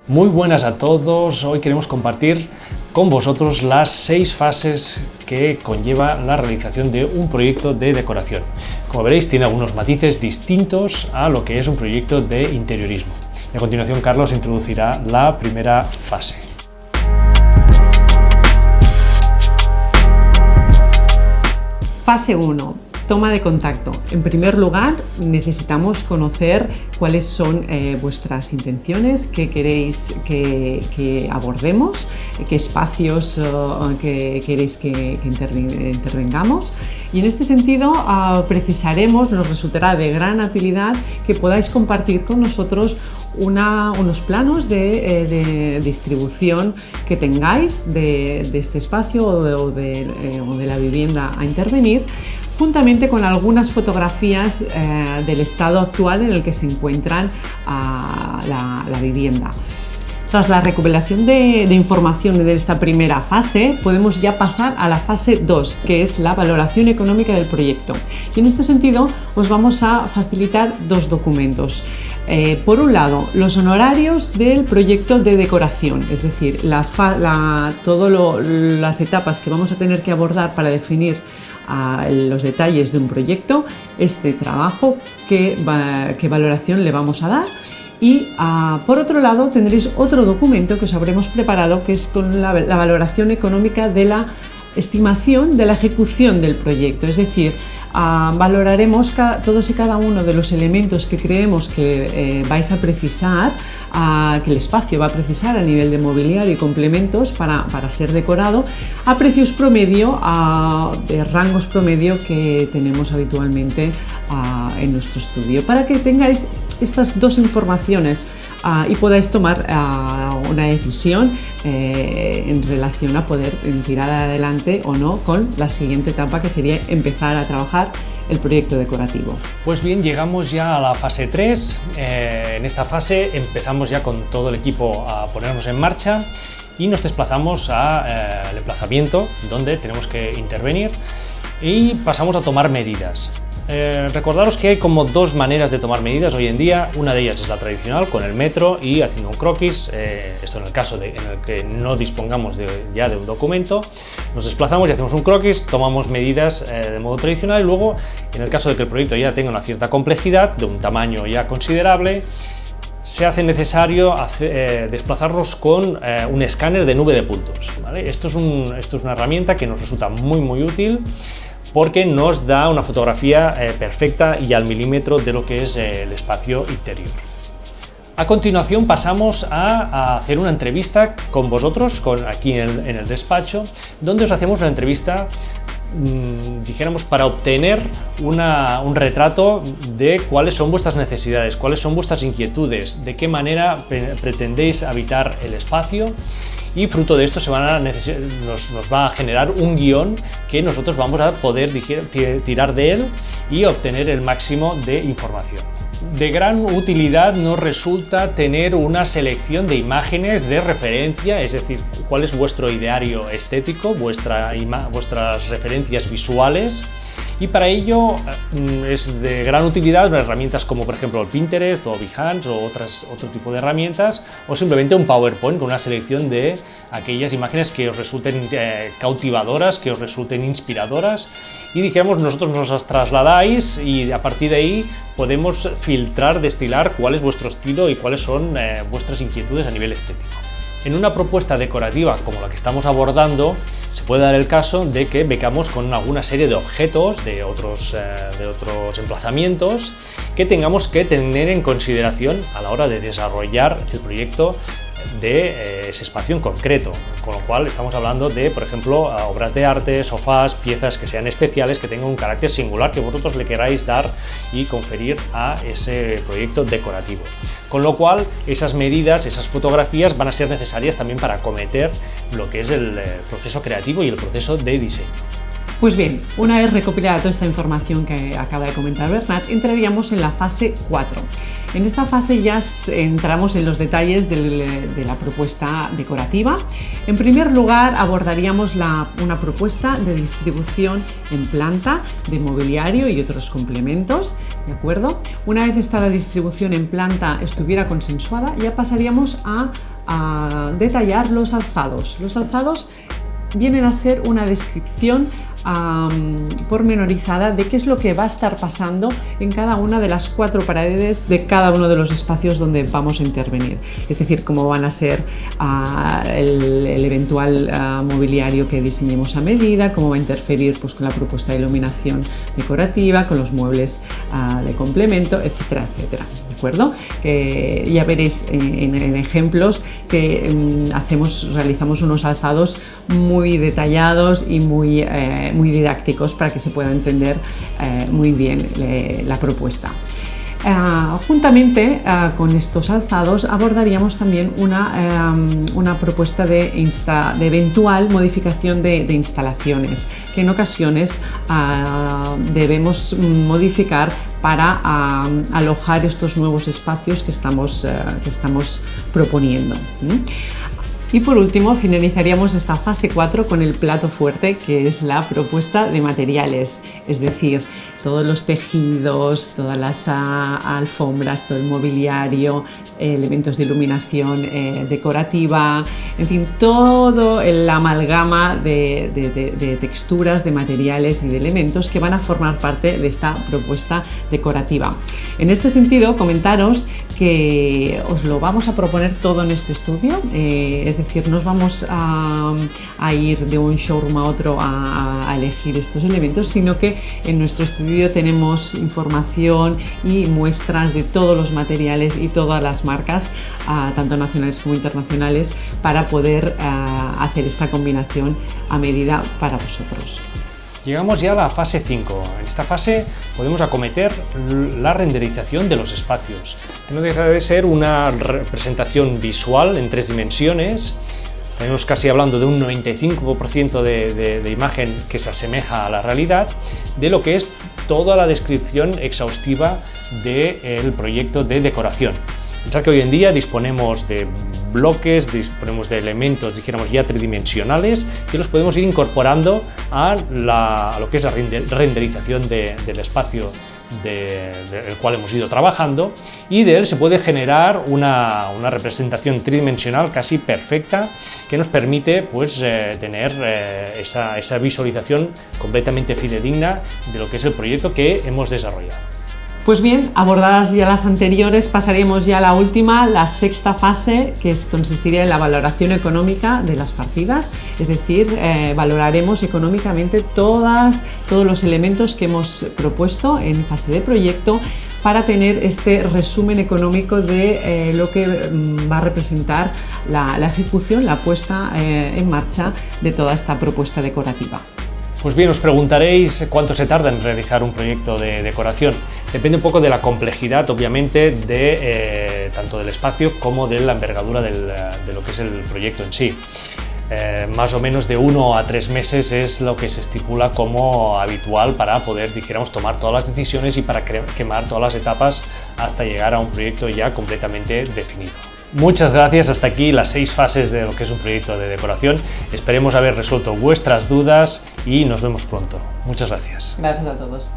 Muy buenas a todos, hoy queremos compartir con vosotros las 6 fases que conlleva la realización de un proyecto de decoración. Como veréis, tiene algunos matices distintos a lo que es un proyecto de interiorismo. Y a continuación, Carlos introducirá la primera fase. Fase 1. Toma de contacto. En primer lugar, necesitamos conocer cuáles son vuestras intenciones, qué queréis que abordemos, qué espacios que queréis que intervengamos. Y en este sentido, nos resultará de gran utilidad que podáis compartir con nosotros unos planos de distribución que tengáis de este espacio o de la vivienda a intervenir, juntamente con algunas fotografías del estado actual en el que se encuentran la vivienda. Tras la recopilación de información de esta primera fase, podemos ya pasar a la fase 2, que es la valoración económica del proyecto. Y en este sentido, os vamos a facilitar dos documentos. Por un lado, los honorarios del proyecto de decoración, es decir, todas las etapas que vamos a tener que abordar para definir los detalles de un proyecto, este trabajo, qué valoración le vamos a dar. Y por otro lado tendréis otro documento que os habremos preparado, que es con la valoración económica de la estimación de la ejecución del proyecto, es decir, valoraremos todos y cada uno de los elementos que creemos que vais a precisar, que el espacio va a precisar a nivel de mobiliario y complementos para ser decorado, a precios promedio, de rangos promedio que tenemos habitualmente en nuestro estudio, para que tengáis estas dos informaciones y podáis tomar una decisión en relación a poder tirar adelante o no con la siguiente etapa, que sería empezar a trabajar el proyecto decorativo. Pues bien, llegamos ya a la fase 3. En esta fase empezamos ya con todo el equipo a ponernos en marcha y nos desplazamos al emplazamiento donde tenemos que intervenir y pasamos a tomar medidas. Recordaros que hay como dos maneras de tomar medidas hoy en día. Una de ellas es la tradicional, con el metro y haciendo un croquis. Esto en el caso en el que no dispongamos ya de un documento, nos desplazamos y hacemos un croquis, tomamos medidas de modo tradicional, y luego, en el caso de que el proyecto ya tenga una cierta complejidad, de un tamaño ya considerable, se hace necesario desplazarnos con un escáner de nube de puntos, ¿vale? Esto es una herramienta que nos resulta muy útil, porque nos da una fotografía perfecta y al milímetro de lo que es el espacio interior. A continuación pasamos a hacer una entrevista con vosotros, aquí en el despacho, donde os hacemos una entrevista, dijéramos, para obtener un retrato de cuáles son vuestras necesidades, cuáles son vuestras inquietudes, de qué manera pretendéis habitar el espacio. Y fruto de esto nos va a generar un guión que nosotros vamos a poder tirar de él y obtener el máximo de información. De gran utilidad nos resulta tener una selección de imágenes de referencia, es decir, cuál es vuestro ideario estético, vuestras referencias visuales. Y para ello es de gran utilidad herramientas como, por ejemplo, el Pinterest o Behance o otro tipo de herramientas, o simplemente un PowerPoint con una selección de aquellas imágenes que os resulten cautivadoras, que os resulten inspiradoras, y dijéramos, nosotros nos las trasladáis y a partir de ahí podemos filtrar, destilar cuál es vuestro estilo y cuáles son vuestras inquietudes a nivel estético. En una propuesta decorativa como la que estamos abordando, se puede dar el caso de que becamos con alguna serie de objetos de otros emplazamientos que tengamos que tener en consideración a la hora de desarrollar el proyecto de ese espacio en concreto, con lo cual estamos hablando de, por ejemplo, obras de arte, sofás, piezas que sean especiales, que tengan un carácter singular que vosotros le queráis dar y conferir a ese proyecto decorativo. Con lo cual, esas medidas, esas fotografías van a ser necesarias también para acometer lo que es el proceso creativo y el proceso de diseño. Pues bien, una vez recopilada toda esta información que acaba de comentar Bernat, entraríamos en la fase 4. En esta fase ya entramos en los detalles de la propuesta decorativa. En primer lugar, abordaríamos una propuesta de distribución en planta de mobiliario y otros complementos, ¿de acuerdo? Una vez esta distribución en planta estuviera consensuada, ya pasaríamos a detallar los alzados. Los alzados vienen a ser una descripción pormenorizada de qué es lo que va a estar pasando en cada una de las 4 paredes de cada uno de los espacios donde vamos a intervenir. Es decir, cómo van a ser el eventual mobiliario que diseñemos a medida, cómo va a interferir pues, con la propuesta de iluminación decorativa, con los muebles de complemento, etcétera, etcétera. ¿De acuerdo? Que ya veréis en ejemplos que realizamos unos alzados muy detallados y muy didácticos para que se pueda entender muy bien la propuesta. Juntamente con estos alzados abordaríamos también una propuesta de eventual modificación de instalaciones que en ocasiones debemos modificar para alojar estos nuevos espacios que estamos proponiendo. Y por último finalizaríamos esta fase 4 con el plato fuerte, que es la propuesta de materiales, es decir, todos los tejidos, todas las alfombras, todo el mobiliario, elementos de iluminación decorativa, en fin, todo la amalgama de texturas, de materiales y de elementos que van a formar parte de esta propuesta decorativa. En este sentido, comentaros que os lo vamos a proponer todo en este estudio, es decir, no os vamos a ir de un showroom a otro a elegir estos elementos, sino que en nuestro estudio tenemos información y muestras de todos los materiales y todas las marcas, tanto nacionales como internacionales, para poder hacer esta combinación a medida para vosotros. Llegamos ya a la fase 5. En esta fase podemos acometer la renderización de los espacios, que no deja de ser una representación visual en 3 dimensiones. Estamos casi hablando de un 95% de imagen que se asemeja a la realidad, de lo que es toda la descripción exhaustiva del proyecto de decoración. Pensad que hoy en día disponemos de bloques, disponemos de elementos, dijéramos ya tridimensionales, que los podemos ir incorporando a lo que es la renderización del espacio del cual hemos ido trabajando, y de él se puede generar una representación tridimensional casi perfecta que nos permite pues, tener esa visualización completamente fidedigna de lo que es el proyecto que hemos desarrollado. Pues bien, abordadas ya las anteriores, pasaremos ya a la última, la 6ª fase, que consistiría en la valoración económica de las partidas, es decir, valoraremos económicamente todos los elementos que hemos propuesto en fase de proyecto para tener este resumen económico de lo que va a representar la ejecución, la puesta en marcha de toda esta propuesta decorativa. Pues bien, os preguntaréis cuánto se tarda en realizar un proyecto de decoración. Depende un poco de la complejidad, obviamente, tanto del espacio como de la envergadura de lo que es el proyecto en sí. Más o menos de 1 a 3 meses es lo que se estipula como habitual para poder, dijéramos, tomar todas las decisiones y para quemar todas las etapas hasta llegar a un proyecto ya completamente definido. Muchas gracias, hasta aquí las 6 fases de lo que es un proyecto de decoración. Esperemos haber resuelto vuestras dudas y nos vemos pronto. Muchas gracias. Gracias a todos.